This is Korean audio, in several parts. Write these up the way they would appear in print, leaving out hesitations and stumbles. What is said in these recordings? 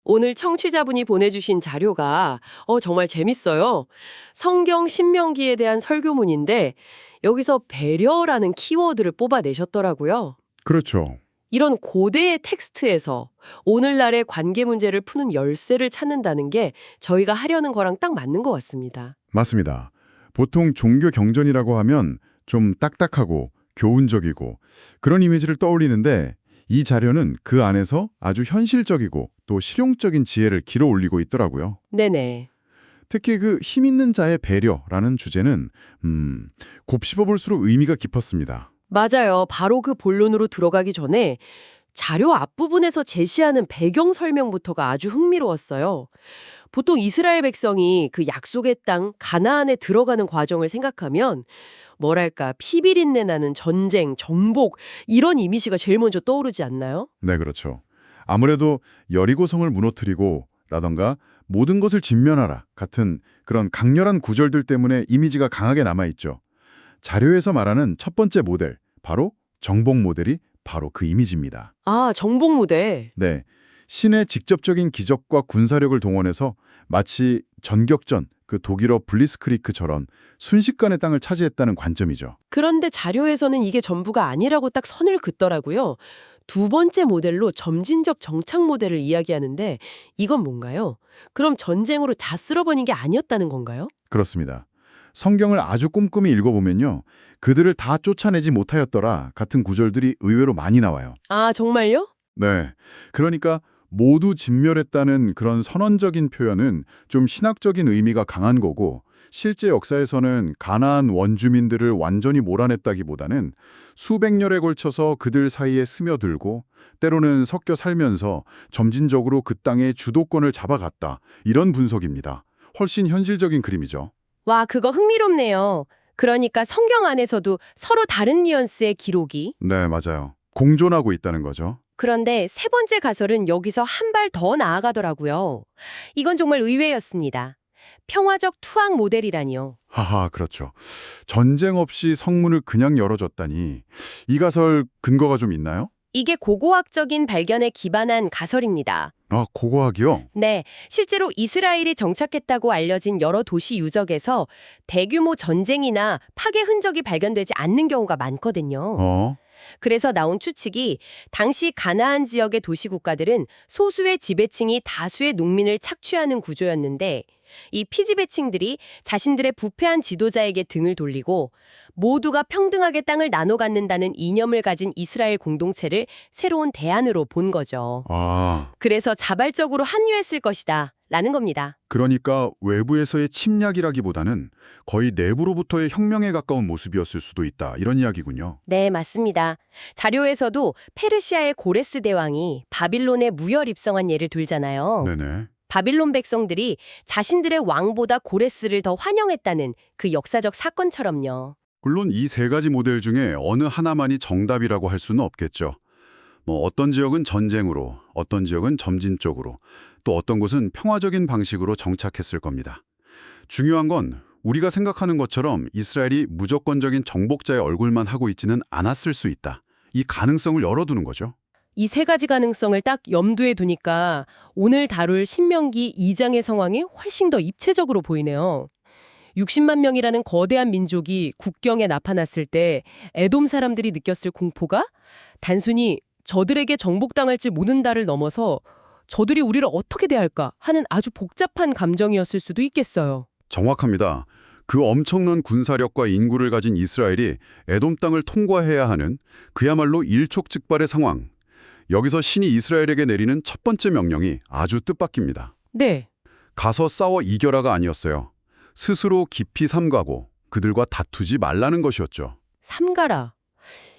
오늘 청취자분이 보내주신 자료가 정말 재밌어요. 성경 신명기에 대한 설교문인데 여기서 배려라는 키워드를 뽑아내셨더라고요. 그렇죠. 이런 고대의 텍스트에서 오늘날의 관계 문제를 푸는 열쇠를 찾는다는 게 저희가 하려는 거랑 딱 맞는 것 같습니다. 맞습니다. 보통 종교 경전이라고 하면 좀 딱딱하고 교훈적이고 그런 이미지를 떠올리는데 이 자료는 그 안에서 아주 현실적이고 또 실용적인 지혜를 길어 올리고 있더라고요. 네네. 특히 그 힘 있는 자의 배려라는 주제는 곱씹어볼수록 의미가 깊었습니다. 맞아요. 바로 그 본론으로 들어가기 전에 자료 앞부분에서 제시하는 배경 설명부터가 아주 흥미로웠어요. 보통 이스라엘 백성이 그 약속의 땅 가나안에 들어가는 과정을 생각하면 뭐랄까 피비린내 나는 전쟁, 정복 이런 이미지가 제일 먼저 떠오르지 않나요? 네, 그렇죠. 아무래도 여리고성을 무너뜨리고 라던가 모든 것을 진면하라 같은 그런 강렬한 구절들 때문에 이미지가 강하게 남아있죠. 자료에서 말하는 첫 번째 모델, 바로 정복 모델이 바로 그 이미지입니다. 아, 정복 무대. 네, 신의 직접적인 기적과 군사력을 동원해서 마치 전격전, 그 독일어 블리스크리크처럼 순식간에 땅을 차지했다는 관점이죠. 그런데 자료에서는 이게 전부가 아니라고 딱 선을 긋더라고요. 두 번째 모델로 점진적 정착 모델을 이야기하는데 이건 뭔가요? 그럼 전쟁으로 다 쓸어버린 게 아니었다는 건가요? 그렇습니다. 성경을 아주 꼼꼼히 읽어보면요. 그들을 다 쫓아내지 못하였더라 같은 구절들이 의외로 많이 나와요. 아, 정말요? 네. 그러니까 모두 진멸했다는 그런 선언적인 표현은 좀 신학적인 의미가 강한 거고 실제 역사에서는 가나안 원주민들을 완전히 몰아냈다기보다는 수백 년에 걸쳐서 그들 사이에 스며들고 때로는 섞여 살면서 점진적으로 그 땅의 주도권을 잡아갔다. 이런 분석입니다. 훨씬 현실적인 그림이죠. 와, 그거 흥미롭네요. 그러니까 성경 안에서도 서로 다른 뉘앙스의 기록이. 네, 맞아요. 공존하고 있다는 거죠. 그런데 세 번째 가설은 여기서 한 발 더 나아가더라고요. 이건 정말 의외였습니다. 평화적 투항 모델이라니요. 하하, 그렇죠. 전쟁 없이 성문을 그냥 열어줬다니. 이 가설 근거가 좀 있나요? 이게 고고학적인 발견에 기반한 가설입니다. 아, 고고학이요? 네, 실제로 이스라엘이 정착했다고 알려진 여러 도시 유적에서 대규모 전쟁이나 파괴 흔적이 발견되지 않는 경우가 많거든요. 그래서 나온 추측이 당시 가나안 지역의 도시 국가들은 소수의 지배층이 다수의 농민을 착취하는 구조였는데 이 피지배층들이 자신들의 부패한 지도자에게 등을 돌리고 모두가 평등하게 땅을 나눠 갖는다는 이념을 가진 이스라엘 공동체를 새로운 대안으로 본 거죠. 아, 그래서 자발적으로 합류했을 것이다 라는 겁니다. 그러니까 외부에서의 침략이라기보다는 거의 내부로부터의 혁명에 가까운 모습이었을 수도 있다. 이런 이야기군요. 네, 맞습니다. 자료에서도 페르시아의 고레스 대왕이 바빌론에 무혈 입성한 예를 들잖아요. 네네. 바빌론 백성들이 자신들의 왕보다 고레스를 더 환영했다는 그 역사적 사건처럼요. 물론 이 세 가지 모델 중에 어느 하나만이 정답이라고 할 수는 없겠죠. 어떤 지역은 전쟁으로, 어떤 지역은 점진적으로, 또 어떤 곳은 평화적인 방식으로 정착했을 겁니다. 중요한 건 우리가 생각하는 것처럼 이스라엘이 무조건적인 정복자의 얼굴만 하고 있지는 않았을 수 있다. 이 가능성을 열어두는 거죠. 이 세 가지 가능성을 딱 염두에 두니까 오늘 다룰 신명기 2장의 상황이 훨씬 더 입체적으로 보이네요. 60만 명이라는 거대한 민족이 국경에 나타났을 때 에돔 사람들이 느꼈을 공포가 단순히 저들에게 정복당할지 모른다를 넘어서 저들이 우리를 어떻게 대할까 하는 아주 복잡한 감정이었을 수도 있겠어요. 정확합니다. 그 엄청난 군사력과 인구를 가진 이스라엘이 에돔 땅을 통과해야 하는 그야말로 일촉즉발의 상황. 여기서 신이 이스라엘에게 내리는 첫 번째 명령이 아주 뜻밖입니다. 네. 가서 싸워 이겨라가 아니었어요. 스스로 깊이 삼가고 그들과 다투지 말라는 것이었죠. 삼가라.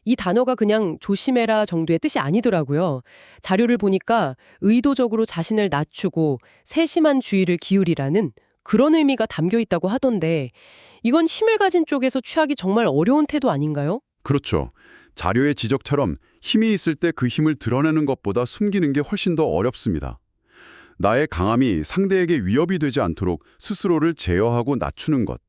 이 단어가 그냥 조심해라 정도의 뜻이 아니더라고요. 자료를 보니까 의도적으로 자신을 낮추고 세심한 주의를 기울이라는 그런 의미가 담겨 있다고 하던데 이건 힘을 가진 쪽에서 취하기 정말 어려운 태도 아닌가요? 그렇죠. 자료의 지적처럼 힘이 있을 때 그 힘을 드러내는 것보다 숨기는 게 훨씬 더 어렵습니다. 나의 강함이 상대에게 위협이 되지 않도록 스스로를 제어하고 낮추는 것.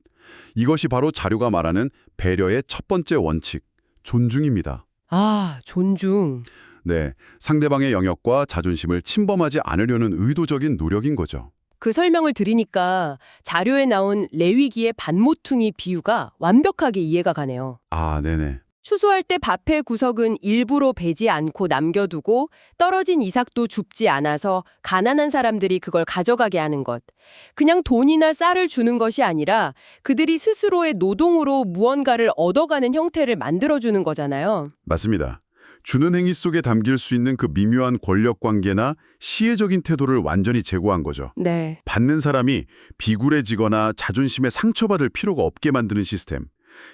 이것이 바로 자료가 말하는 배려의 첫 번째 원칙, 존중입니다. 아, 존중. 네, 상대방의 영역과 자존심을 침범하지 않으려는 의도적인 노력인 거죠. 그 설명을 들으니까 자료에 나온 레위기의 밭모퉁이 비유가 완벽하게 이해가 가네요. 아, 네네. 추수할 때 밭의 구석은 일부러 베지 않고 남겨두고 떨어진 이삭도 줍지 않아서 가난한 사람들이 그걸 가져가게 하는 것. 그냥 돈이나 쌀을 주는 것이 아니라 그들이 스스로의 노동으로 무언가를 얻어가는 형태를 만들어주는 거잖아요. 맞습니다. 주는 행위 속에 담길 수 있는 그 미묘한 권력 관계나 시혜적인 태도를 완전히 제고한 거죠. 네. 받는 사람이 비굴해지거나 자존심에 상처받을 필요가 없게 만드는 시스템.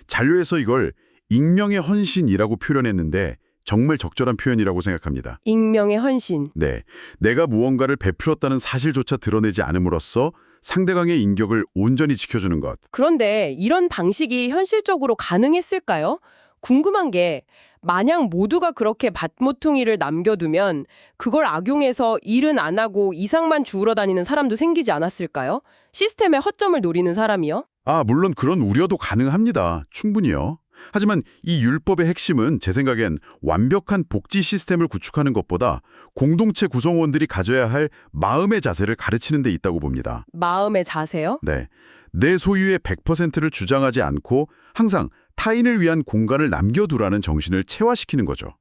잔류에서 이걸 익명의 헌신이라고 표현했는데 정말 적절한 표현이라고 생각합니다. 익명의 헌신. 네, 내가 무언가를 베풀었다는 사실조차 드러내지 않음으로써 상대방의 인격을 온전히 지켜주는 것. 그런데 이런 방식이 현실적으로 가능했을까요? 궁금한 게 만약 모두가 그렇게 밭모퉁이를 남겨두면 그걸 악용해서 일은 안 하고 이상만 주우러 다니는 사람도 생기지 않았을까요? 시스템의 허점을 노리는 사람이요? 물론 그런 우려도 가능합니다. 충분히요. 하지만 이 율법의 핵심은 제 생각엔 완벽한 복지 시스템을 구축하는 것보다 공동체 구성원들이 가져야 할 마음의 자세를 가르치는 데 있다고 봅니다. 마음의 자세요? 네, 내 소유의 100%를 주장하지 않고 항상 타인을 위한 공간을 남겨두라는 정신을 체화시키는 거죠.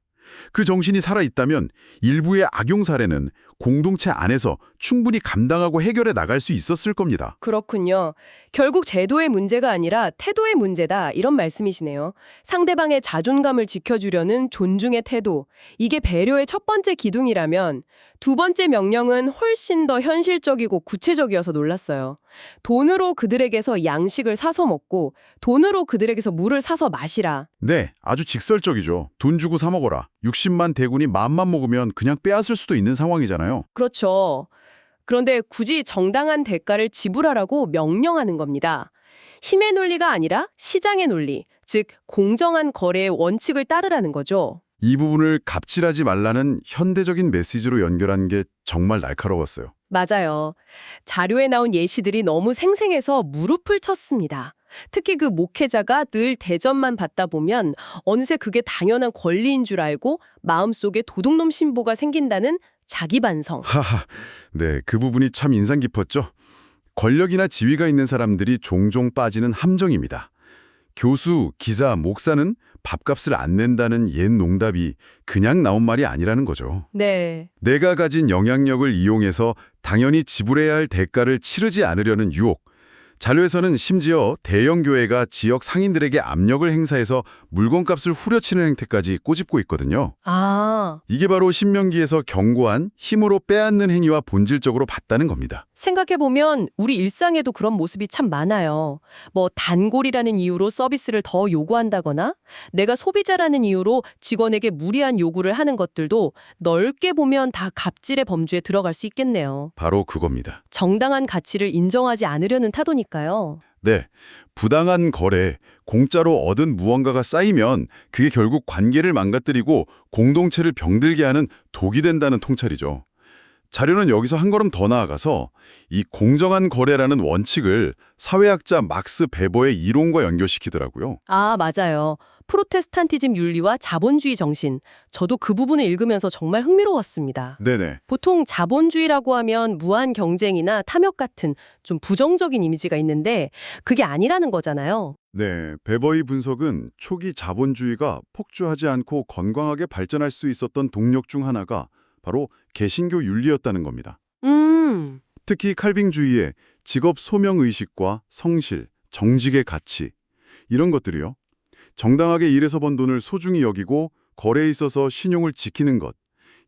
그 정신이 살아있다면 일부의 악용 사례는 공동체 안에서 충분히 감당하고 해결해 나갈 수 있었을 겁니다. 그렇군요. 결국 제도의 문제가 아니라 태도의 문제다 이런 말씀이시네요. 상대방의 자존감을 지켜주려는 존중의 태도. 이게 배려의 첫 번째 기둥이라면 두 번째 명령은 훨씬 더 현실적이고 구체적이어서 놀랐어요. 돈으로 그들에게서 양식을 사서 먹고 돈으로 그들에게서 물을 사서 마시라. 네, 아주 직설적이죠. 돈 주고 사 먹어라. 60만 대군이 마음만 먹으면 그냥 빼앗을 수도 있는 상황이잖아요. 그렇죠. 그런데 굳이 정당한 대가를 지불하라고 명령하는 겁니다. 힘의 논리가 아니라 시장의 논리, 즉 공정한 거래의 원칙을 따르라는 거죠. 이 부분을 갑질하지 말라는 현대적인 메시지로 연결한 게 정말 날카로웠어요. 맞아요. 자료에 나온 예시들이 너무 생생해서 무릎을 쳤습니다. 특히 그 목회자가 늘 대접만 받다 보면 어느새 그게 당연한 권리인 줄 알고 마음속에 도둑놈 신보가 생긴다는 자기 반성. 하하, 네, 그 부분이 참 인상 깊었죠. 권력이나 지위가 있는 사람들이 종종 빠지는 함정입니다. 교수, 기자, 목사는 밥값을 안 낸다는 옛 농담이 그냥 나온 말이 아니라는 거죠. 네. 내가 가진 영향력을 이용해서 당연히 지불해야 할 대가를 치르지 않으려는 유혹. 자료에서는 심지어 대형 교회가 지역 상인들에게 압력을 행사해서 물건값을 후려치는 행태까지 꼬집고 있거든요. 아, 이게 바로 신명기에서 경고한 힘으로 빼앗는 행위와 본질적으로 봤다는 겁니다. 생각해보면 우리 일상에도 그런 모습이 참 많아요. 뭐 단골이라는 이유로 서비스를 더 요구한다거나 내가 소비자라는 이유로 직원에게 무리한 요구를 하는 것들도 넓게 보면 다 갑질의 범주에 들어갈 수 있겠네요. 바로 그겁니다. 정당한 가치를 인정하지 않으려는 타도니까요. 네, 부당한 거래, 공짜로 얻은 무언가가 쌓이면 그게 결국 관계를 망가뜨리고 공동체를 병들게 하는 독이 된다는 통찰이죠. 자료는 여기서 한 걸음 더 나아가서 이 공정한 거래라는 원칙을 사회학자 막스 베버의 이론과 연결시키더라고요. 아, 맞아요. 프로테스탄티즘 윤리와 자본주의 정신. 저도 그 부분을 읽으면서 정말 흥미로웠습니다. 네네. 보통 자본주의라고 하면 무한 경쟁이나 탐욕 같은 좀 부정적인 이미지가 있는데 그게 아니라는 거잖아요. 네, 베버의 분석은 초기 자본주의가 폭주하지 않고 건강하게 발전할 수 있었던 동력 중 하나가 바로 개신교 윤리였다는 겁니다. 특히 칼빙주의의 직업 소명의식과 성실, 정직의 가치 이런 것들이요. 정당하게 일해서 번 돈을 소중히 여기고 거래에 있어서 신용을 지키는 것.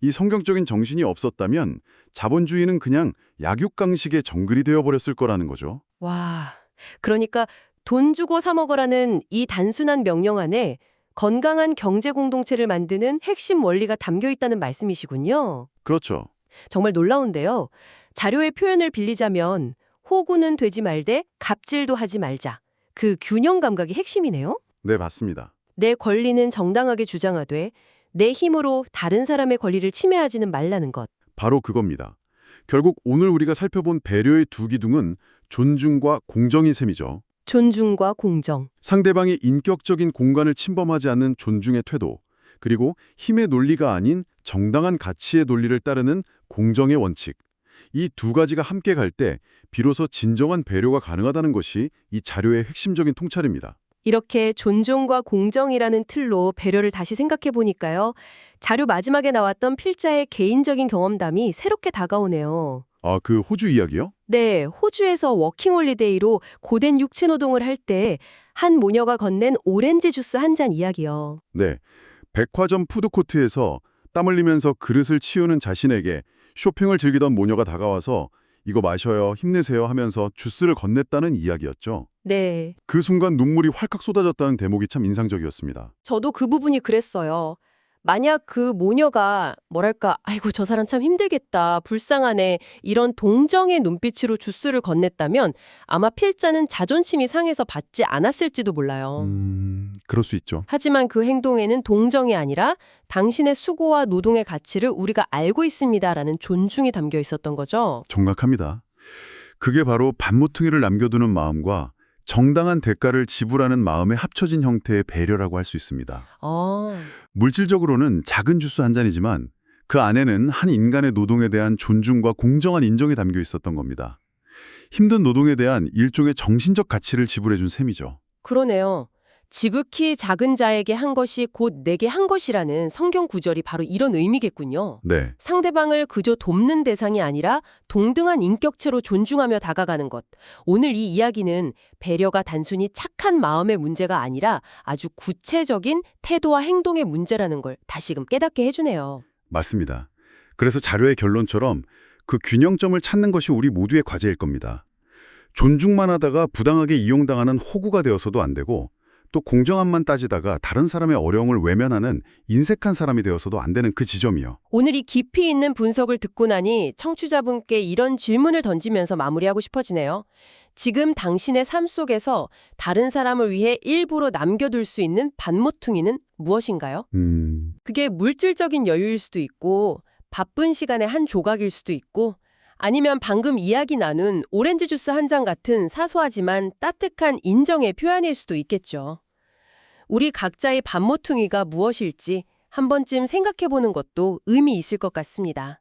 이 성경적인 정신이 없었다면 자본주의는 그냥 약육강식의 정글이 되어버렸을 거라는 거죠. 와, 그러니까 돈 주고 사 먹으라는 이 단순한 명령 안에 건강한 경제 공동체를 만드는 핵심 원리가 담겨 있다는 말씀이시군요. 그렇죠. 정말 놀라운데요. 자료의 표현을 빌리자면 호구는 되지 말되 갑질도 하지 말자. 그 균형 감각이 핵심이네요. 네, 맞습니다. 내 권리는 정당하게 주장하되 내 힘으로 다른 사람의 권리를 침해하지는 말라는 것. 바로 그겁니다. 결국 오늘 우리가 살펴본 배려의 두 기둥은 존중과 공정인 셈이죠. 존중과 공정. 상대방의 인격적인 공간을 침범하지 않는 존중의 태도, 그리고 힘의 논리가 아닌 정당한 가치의 논리를 따르는 공정의 원칙. 이 두 가지가 함께 갈 때 비로소 진정한 배려가 가능하다는 것이 이 자료의 핵심적인 통찰입니다. 이렇게 존중과 공정이라는 틀로 배려를 다시 생각해 보니까요. 자료 마지막에 나왔던 필자의 개인적인 경험담이 새롭게 다가오네요. 아, 그 호주 이야기요? 네, 호주에서 워킹홀리데이로 고된 육체노동을 할 때 한 모녀가 건넨 오렌지 주스 한 잔 이야기요. 네. 백화점 푸드코트에서 땀 흘리면서 그릇을 치우는 자신에게 쇼핑을 즐기던 모녀가 다가와서 이거 마셔요, 힘내세요 하면서 주스를 건넸다는 이야기였죠. 네, 그 순간 눈물이 활칵 쏟아졌다는 대목이 참 인상적이었습니다. 저도 그 부분이 그랬어요. 만약 그 모녀가 뭐랄까, 아이고 저 사람 참 힘들겠다, 불쌍하네 이런 동정의 눈빛으로 주스를 건넸다면 아마 필자는 자존심이 상해서 받지 않았을지도 몰라요. 그럴 수 있죠. 하지만 그 행동에는 동정이 아니라 당신의 수고와 노동의 가치를 우리가 알고 있습니다라는 존중이 담겨 있었던 거죠. 정확합니다. 그게 바로 반모퉁이를 남겨두는 마음과 정당한 대가를 지불하는 마음의 합쳐진 형태의 배려라고 할 수 있습니다. 물질적으로는 작은 주스 한 잔이지만 그 안에는 한 인간의 노동에 대한 존중과 공정한 인정이 담겨 있었던 겁니다. 힘든 노동에 대한 일종의 정신적 가치를 지불해준 셈이죠. 그러네요. 지극히 작은 자에게 한 것이 곧 내게 한 것이라는 성경 구절이 바로 이런 의미겠군요. 네, 상대방을 그저 돕는 대상이 아니라 동등한 인격체로 존중하며 다가가는 것. 오늘 이 이야기는 배려가 단순히 착한 마음의 문제가 아니라 아주 구체적인 태도와 행동의 문제라는 걸 다시금 깨닫게 해주네요. 맞습니다. 그래서 자료의 결론처럼 그 균형점을 찾는 것이 우리 모두의 과제일 겁니다. 존중만 하다가 부당하게 이용당하는 호구가 되어서도 안 되고 또 공정함만 따지다가 다른 사람의 어려움을 외면하는 인색한 사람이 되어서도 안 되는 그 지점이요. 오늘 이 깊이 있는 분석을 듣고 나니 청취자분께 이런 질문을 던지면서 마무리하고 싶어지네요. 지금 당신의 삶 속에서 다른 사람을 위해 일부러 남겨둘 수 있는 반모퉁이는 무엇인가요? 그게 물질적인 여유일 수도 있고 바쁜 시간의 한 조각일 수도 있고 아니면 방금 이야기 나눈 오렌지 주스 한 잔 같은 사소하지만 따뜻한 인정의 표현일 수도 있겠죠. 우리 각자의 반모퉁이가 무엇일지 한 번쯤 생각해보는 것도 의미 있을 것 같습니다.